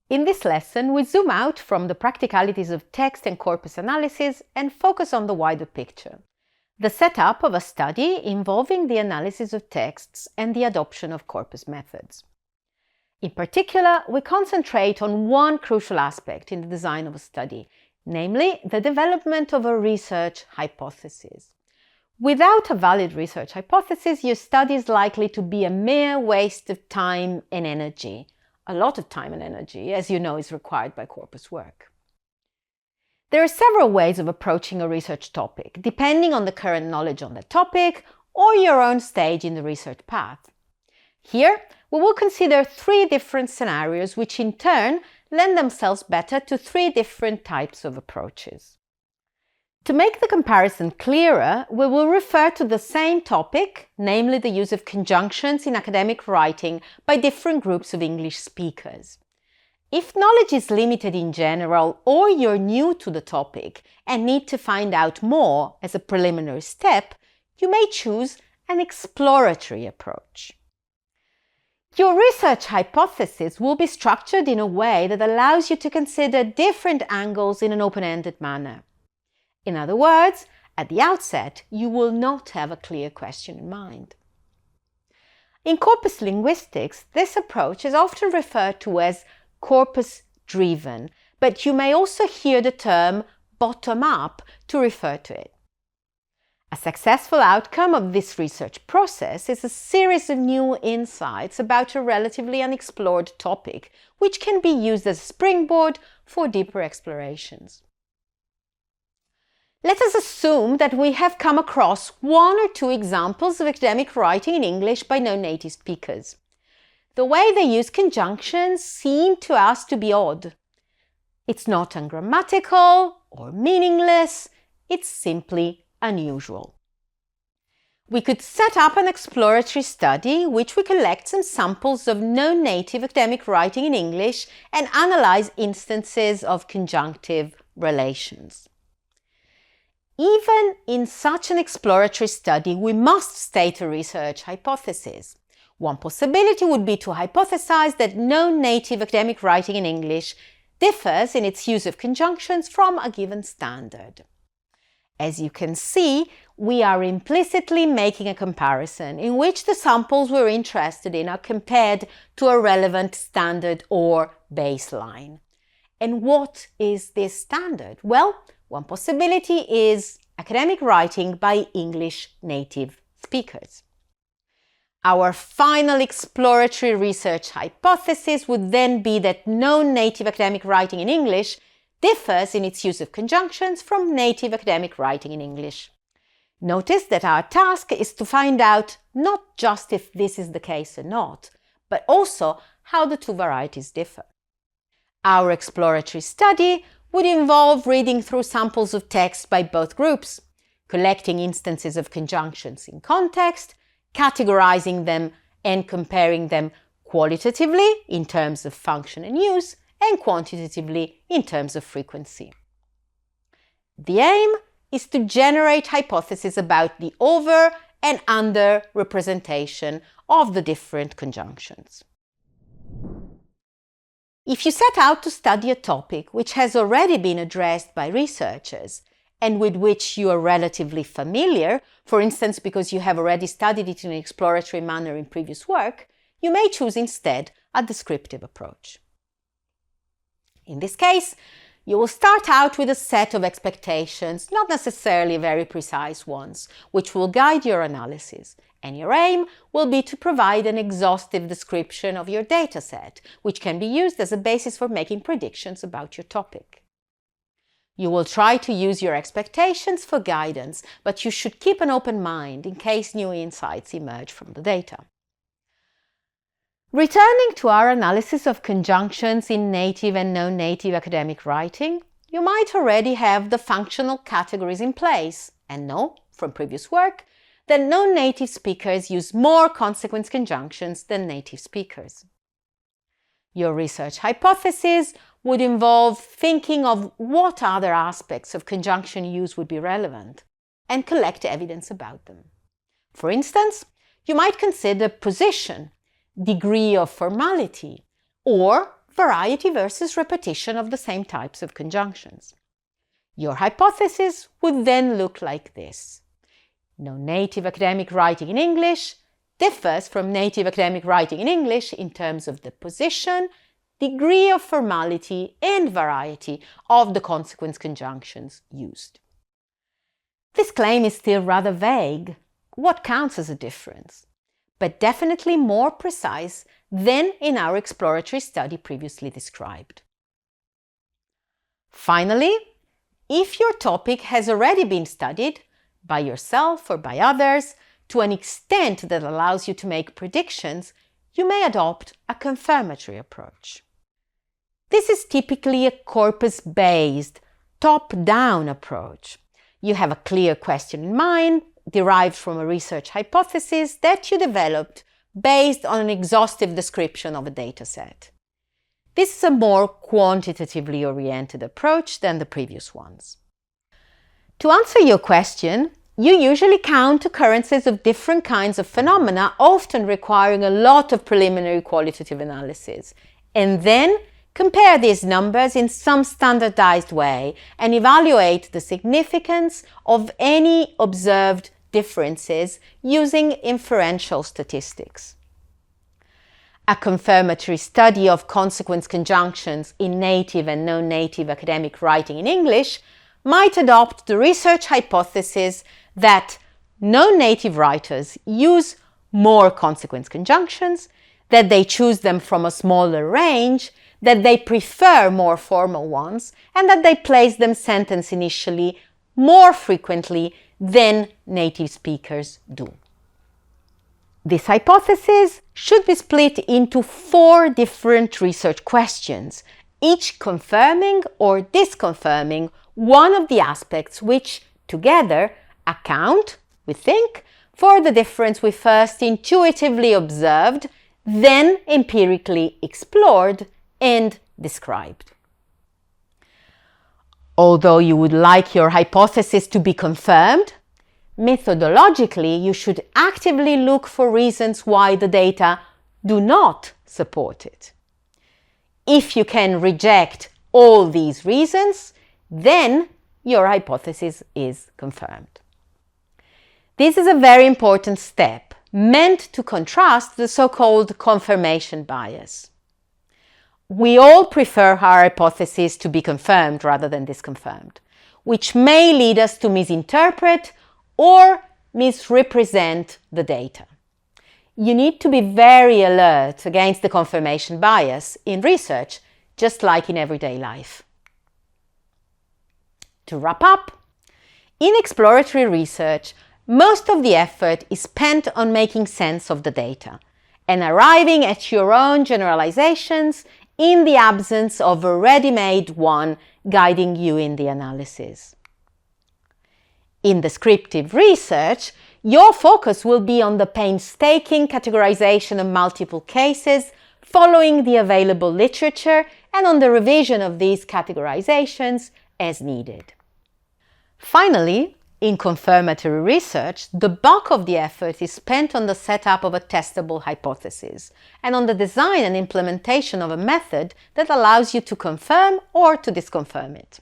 In this lesson, we zoom out from the practicalities of text and corpus analysis and focus on the wider picture, the setup of a study involving the analysis of texts and the adoption of corpus methods. In particular, we concentrate on one crucial aspect in the design of a study, namely the development of a research hypothesis. Without a valid research hypothesis, your study is likely to be a mere waste of time and energy. A lot of time and energy, as you know, is required by corpus work. There are several ways of approaching a research topic, depending on the current knowledge on the topic or your own stage in the research path. Here, we will consider 3 different scenarios which in turn lend themselves better to 3 different types of approaches. To make the comparison clearer, we will refer to the same topic, namely the use of conjunctions in academic writing by different groups of English speakers. If knowledge is limited in general, or you're new to the topic and need to find out more as a preliminary step, you may choose an exploratory approach. Your research hypothesis will be structured in a way that allows you to consider different angles in an open-ended manner. In other words, at the outset, you will not have a clear question in mind. In corpus linguistics, this approach is often referred to as corpus-driven, but you may also hear the term bottom-up to refer to it. A successful outcome of this research process is a series of new insights about a relatively unexplored topic, which can be used as a springboard for deeper explorations. Let us assume that we have come across 1 or 2 examples of academic writing in English by non-native speakers. The way they use conjunctions seemed to us to be odd. It's not ungrammatical or meaningless, it's simply unusual. We could set up an exploratory study which we collect some samples of non-native academic writing in English and analyze instances of conjunctive relations. Even in such an exploratory study, we must state a research hypothesis. One possibility would be to hypothesize that non-native academic writing in English differs in its use of conjunctions from a given standard. As you can see, we are implicitly making a comparison in which the samples we're interested in are compared to a relevant standard or baseline. And what is this standard? Well, one possibility is academic writing by English native speakers. Our final exploratory research hypothesis would then be that non-native academic writing in English differs in its use of conjunctions from native academic writing in English. Notice that our task is to find out not just if this is the case or not, but also how the 2 varieties differ. Our exploratory study would involve reading through samples of text by both groups, collecting instances of conjunctions in context, categorizing them and comparing them qualitatively in terms of function and use, and quantitatively in terms of frequency. The aim is to generate hypotheses about the over and under representation of the different conjunctions. If you set out to study a topic which has already been addressed by researchers and with which you are relatively familiar, for instance because you have already studied it in an exploratory manner in previous work, you may choose instead a descriptive approach. In this case, you will start out with a set of expectations, not necessarily very precise ones, which will guide your analysis, and your aim will be to provide an exhaustive description of your dataset, which can be used as a basis for making predictions about your topic. You will try to use your expectations for guidance, but you should keep an open mind in case new insights emerge from the data. Returning to our analysis of conjunctions in native and non-native academic writing, you might already have the functional categories in place and know, from previous work, that non-native speakers use more consequence conjunctions than native speakers. Your research hypothesis would involve thinking of what other aspects of conjunction use would be relevant and collect evidence about them. For instance, you might consider position, degree of formality, or variety versus repetition of the same types of conjunctions. Your hypothesis would then look like this. No native academic writing in English differs from native academic writing in English in terms of the position, degree of formality, and variety of the consequence conjunctions used. This claim is still rather vague. What counts as a difference? But definitely more precise than in our exploratory study previously described. Finally, if your topic has already been studied by yourself or by others to an extent that allows you to make predictions, you may adopt a confirmatory approach. This is typically a corpus-based, top-down approach. You have a clear question in mind, derived from a research hypothesis that you developed based on an exhaustive description of a dataset. This is a more quantitatively oriented approach than the previous ones. To answer your question, you usually count occurrences of different kinds of phenomena, often requiring a lot of preliminary qualitative analysis, and then compare these numbers in some standardized way and evaluate the significance of any observed differences using inferential statistics. A confirmatory study of consequence conjunctions in native and non-native academic writing in English might adopt the research hypothesis that non-native writers use more consequence conjunctions, that they choose them from a smaller range, that they prefer more formal ones, and that they place them sentence initially more frequently than native speakers do. This hypothesis should be split into 4 different research questions, each confirming or disconfirming one of the aspects which, together, account, we think, for the difference we first intuitively observed, then empirically explored and described. Although you would like your hypothesis to be confirmed, methodologically you should actively look for reasons why the data do not support it. If you can reject all these reasons, then your hypothesis is confirmed. This is a very important step, meant to contrast the so-called confirmation bias. We all prefer our hypothesis to be confirmed rather than disconfirmed, which may lead us to misinterpret or misrepresent the data. You need to be very alert against the confirmation bias in research, just like in everyday life. To wrap up, in exploratory research, most of the effort is spent on making sense of the data and arriving at your own generalizations in the absence of a ready-made one guiding you in the analysis. In descriptive research, your focus will be on the painstaking categorization of multiple cases, following the available literature, and on the revision of these categorizations as needed. Finally, in confirmatory research, the bulk of the effort is spent on the setup of a testable hypothesis and on the design and implementation of a method that allows you to confirm or to disconfirm it.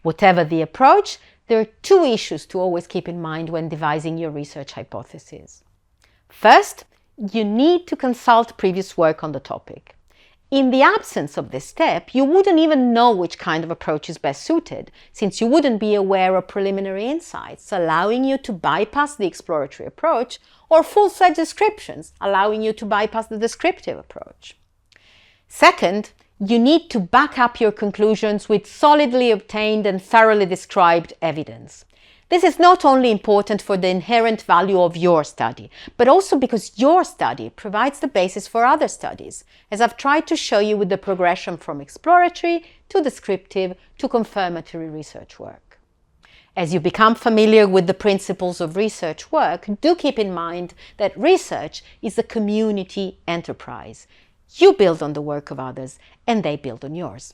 Whatever the approach, there are 2 issues to always keep in mind when devising your research hypothesis. First, you need to consult previous work on the topic. In the absence of this step, you wouldn't even know which kind of approach is best suited, since you wouldn't be aware of preliminary insights, allowing you to bypass the exploratory approach, or full-fledged descriptions, allowing you to bypass the descriptive approach. Second, you need to back up your conclusions with solidly obtained and thoroughly described evidence. This is not only important for the inherent value of your study, but also because your study provides the basis for other studies, as I've tried to show you with the progression from exploratory to descriptive to confirmatory research work. As you become familiar with the principles of research work, do keep in mind that research is a community enterprise. You build on the work of others, and they build on yours.